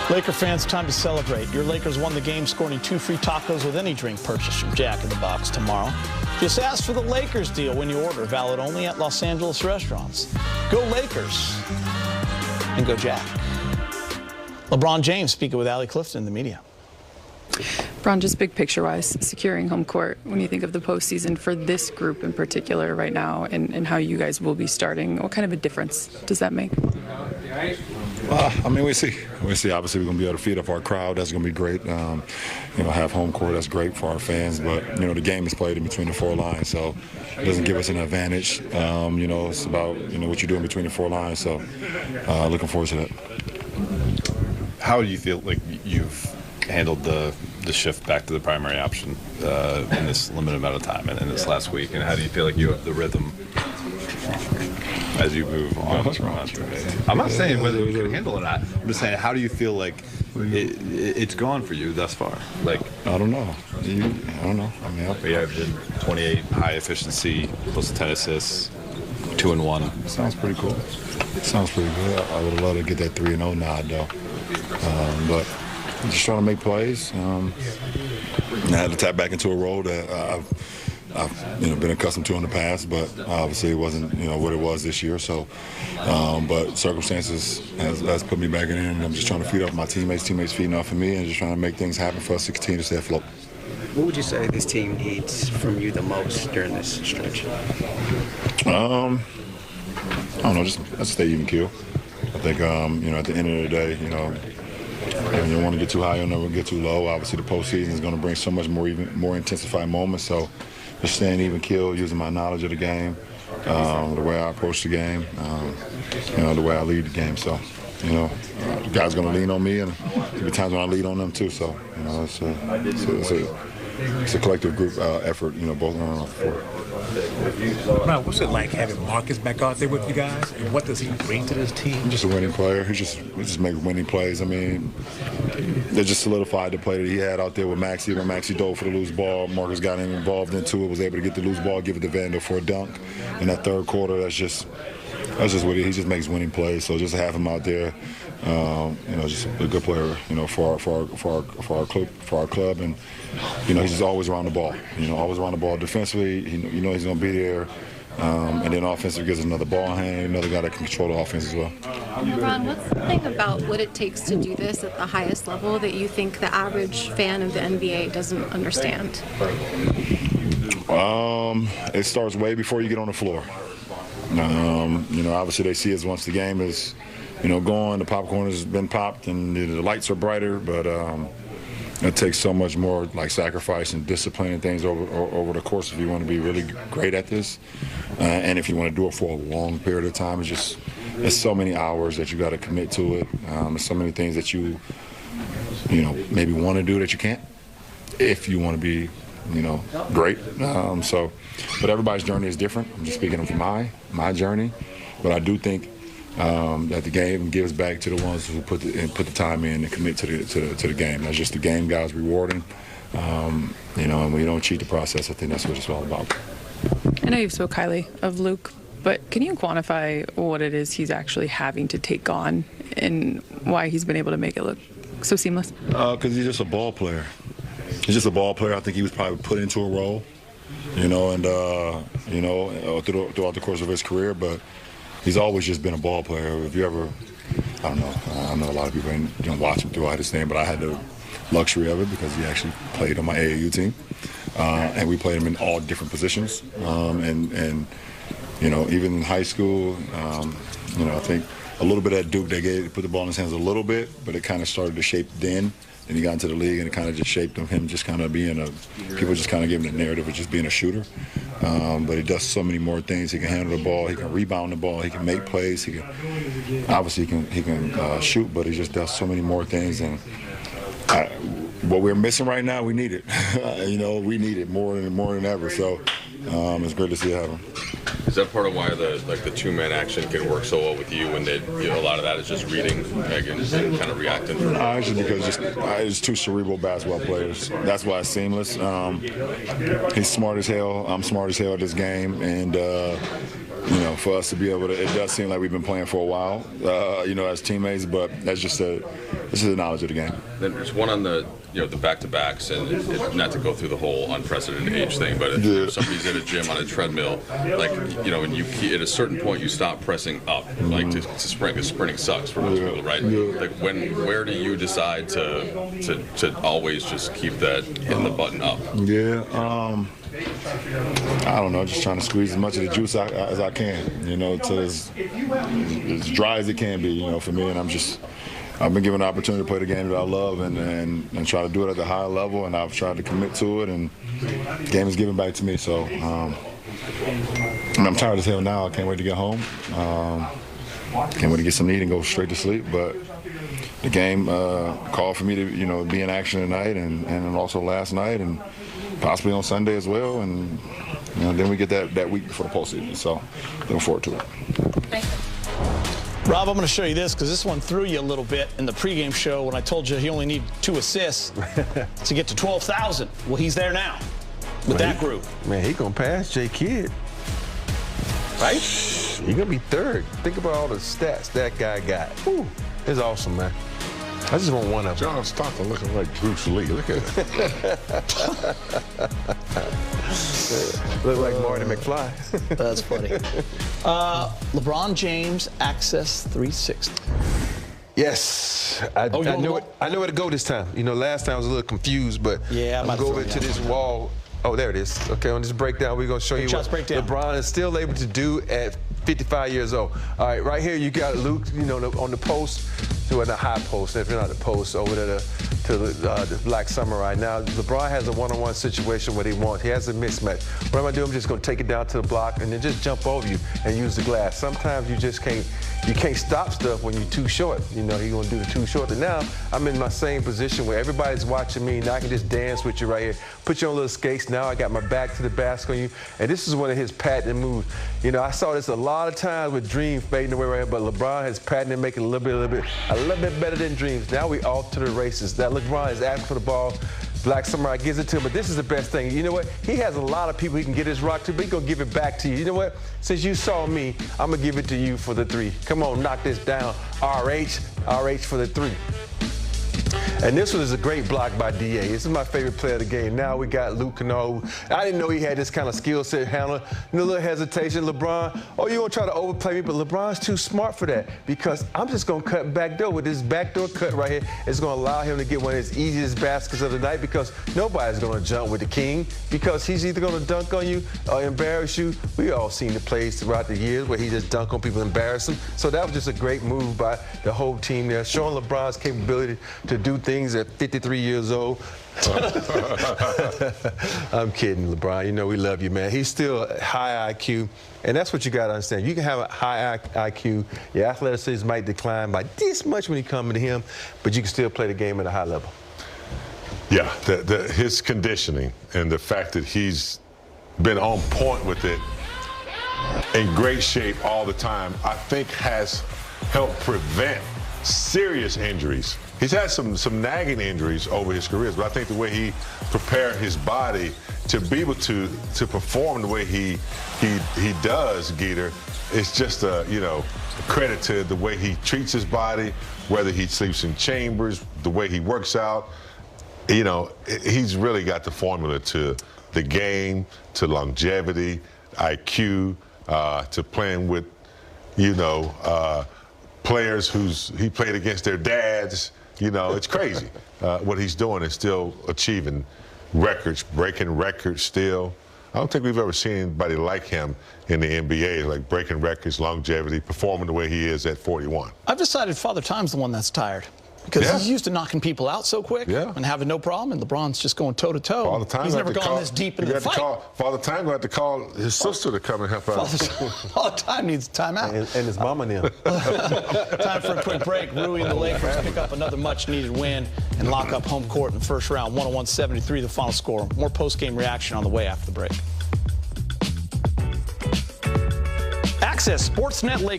Laker fans, time to celebrate. Your Lakers won the game, scoring 2 free tacos with any drink purchased from Jack in the Box tomorrow. Just ask for the Lakers deal when you order. Valid only at Los Angeles restaurants. Go Lakers and go Jack. LeBron James speaking with Allie Clifton in the media. LeBron, just big picture-wise, securing home court, when you think of the postseason for this group in particular right now and how you guys will be starting, what kind of a difference does that make? I mean, we see. Obviously, we're going to be able to feed up our crowd. That's going to be great. Have home court. That's great for our fans. But, the game is played in between the 4 lines, so it doesn't give us an advantage. It's about, what you're doing between the 4 lines. So looking forward to that. How do you feel like you've handled the shift back to the primary option in this limited amount of time and in this last week? And how do you feel like you have the rhythm as you move on? I'm not saying whether you can handle it or not. I'm just saying, how do you feel like it's gone for you thus far? Like, I don't know. I don't know. I mean, we have 28 high efficiency, close to 10 assists, 2-1. Sounds pretty cool. Sounds pretty good. I would love to get that 3-0 nod though. But I'm just trying to make plays. I had to tap back into a role that I've been accustomed to in the past, but obviously it wasn't what it was this year. So, but circumstances has put me back in, and I'm just trying to feed off my teammates feeding off of me, and just trying to make things happen for us to continue to stay afloat. What would you say this team needs from you the most during this stretch? I don't know, just stay even keel. I think at the end of the day, you don't want to get too high, you'll never get too low. Obviously, the postseason is going to bring so much more intensified moments. So, just staying even keel, using my knowledge of the game, the way I approach the game, the way I lead the game. So, the guys going to lean on me, and there'll be times when I lead on them too. So, it's a collective group effort. Both on and off the floor. Now, what's it like having Marcus back out there with you guys, and what does he bring to this team? He's just a winning player. He just makes winning plays. I mean, they just solidified the play that he had out there with Maxey. When Maxey dove for the loose ball, Marcus got involved into it, was able to get the loose ball, give it to Vandal for a dunk in that third quarter. That's just what he just makes winning plays. So just to have him out there, just a good player, for our club, and he's just always around the ball. Always around the ball defensively. He's going to be there, and then offensively gives us another ball hand, another guy that can control the offense as well. LeBron, what's the thing about what it takes to do this at the highest level that you think the average fan of the NBA doesn't understand? It starts way before you get on the floor. Obviously they see us once the game is, going, the popcorn has been popped and the lights are brighter, but it takes so much more like sacrifice and discipline and things over the course if you want to be really great at this. And if you want to do it for a long period of time, it's so many hours that you got to commit to it. There's so many things that you maybe want to do that you can't if you want to be great. But everybody's journey is different. I'm just speaking of my journey. But I do think that the game gives back to the ones who put the time in and commit to the game. That's just the game, guys, rewarding. And we don't cheat the process. I think that's what it's all about. I know you've spoke highly of Luke, but can you quantify what it is he's actually having to take on and why he's been able to make it look so seamless? Because he's just a ball player. He's just a ball player. I think he was probably put into a role, throughout the course of his career. But he's always just been a ball player. If you ever, I know a lot of people don't watch him throughout his name, but I had the luxury of it because he actually played on my AAU team, and we played him in all different positions. And even in high school, I think a little bit at Duke they put the ball in his hands a little bit, but it kind of started to shape then. And he got into the league, and it kind of just shaped him just kind of being people just kind of giving the narrative of just being a shooter. But he does so many more things. He can handle the ball. He can rebound the ball. He can make plays. He can shoot, but he just does so many more things. And what we're missing right now, we need it. We need it more than ever. So it's great to see it happen. Is that part of why the two-man action can work so well with you, and that a lot of that is just reading and kind of reacting? It's just because it's two cerebral basketball players. That's why it's seamless. He's smart as hell. I'm smart as hell at this game, and for us to be able to, it does seem like we've been playing for a while, as teammates, but that's just this is the knowledge of the game. Then there's one on the back-to-backs, and not to go through the whole unprecedented age thing, but if somebody's in a gym on a treadmill, and you at a certain point you stop pressing up, like to sprint, because sprinting sucks for most people, right? Like where do you decide to always just keep that hitting the button up? Yeah, I don't know, just trying to squeeze as much of the juice as I can, to as dry as it can be, for me, and I've been given the opportunity to play the game that I love and try to do it at the high level, and I've tried to commit to it, and the game is given back to me. So I'm tired as hell now. I can't wait to get home. Can't wait to get some eat and go straight to sleep. But the game called for me to be in action tonight and also last night and possibly on Sunday as well. And then we get that week before the postseason. So looking forward to it. Thank you. Rob, I'm going to show you this because this one threw you a little bit in the pregame show when I told you he only needed 2 assists to get to 12,000. Well, he's there now with that group. Man, he going to pass J. Kidd. Right? He's going to be third. Think about all the stats that guy got. Whew, it's awesome, man. I just want one of them. John Stockton looking like Bruce Lee. Look at it. Look like Marty McFly. That's funny. LeBron James Access 360. Yes, I know where to go this time. Last time I was a little confused, but yeah, I'm going to go over to this wall. Oh, there it is. Okay, on this breakdown, we're going to show you what LeBron is still able to do at 55 years old. All right, right here you got Luke, on the post, to the high post, if you're not the post, over to the Black Samurai. Now, LeBron has a one-on-one situation where he has a mismatch. What I'm going to do, I'm just going to take it down to the block and then just jump over you and use the glass. Sometimes you just can't stop stuff when you're too short. You're going to do the too short. And now I'm in my same position where everybody's watching me. Now I can just dance with you right here. Put you on little skates. Now I got my back to the basket on you. And this is one of his patented moves. I saw this a lot of times with Dream fading away right here, but LeBron has patented making a little bit better than Dreams. Now we off to the races. That LeBron is asking for the ball. Black Samurai gives it to him, but this is the best thing. You know what? He has a lot of people he can get his rock to, but he's going to give it back to you. You know what? Since you saw me, I'm going to give it to you for the 3. Come on, knock this down. RH for the 3. And this one is a great block by D.A. This is my favorite player of the game. Now we got Luka-Reaves. I didn't know he had this kind of skill set handler. A little hesitation. LeBron, you want to try to overplay me, but LeBron's too smart for that because I'm just going to cut back door with this backdoor cut right here. It's going to allow him to get one of his easiest baskets of the night because nobody's going to jump with the king because he's either going to dunk on you or embarrass you. We all seen the plays throughout the years where he just dunk on people and embarrass them. So that was just a great move by the whole team there, showing LeBron's capability to do things at 53 years old. I'm kidding, LeBron. We love you, man. He's still high IQ, and that's what you got to understand. You can have a high IQ. Your athleticism might decline by this much when you come to him, but you can still play the game at a high level. Yeah, his conditioning and the fact that he's been on point with it, in great shape all the time, I think has helped prevent serious injuries. He's had some nagging injuries over his career, but I think the way he prepared his body to be able to perform the way he does, Geeter, it's just a credit to the way he treats his body, whether he sleeps in chambers, the way he works out. He's really got the formula to the game, to longevity, IQ, to playing with players he played against their dads. It's crazy. What he's doing is still achieving records, breaking records still. I don't think we've ever seen anybody like him in the NBA, like breaking records, longevity, performing the way he is at 41. I've decided Father Time's the one that's tired. Because he's used to knocking people out so quick and having no problem, and LeBron's just going toe-to-toe. He's never gone this deep into the fight. Father Time will have to call his sister to come and help out. Father Time needs a timeout. And his mama now. Time for a quick break. Rui and the Lakers pick up another much-needed win and lock up home court in the first round, 101-73, the final score. More post-game reaction on the way after the break. Access Sportsnet Lakers.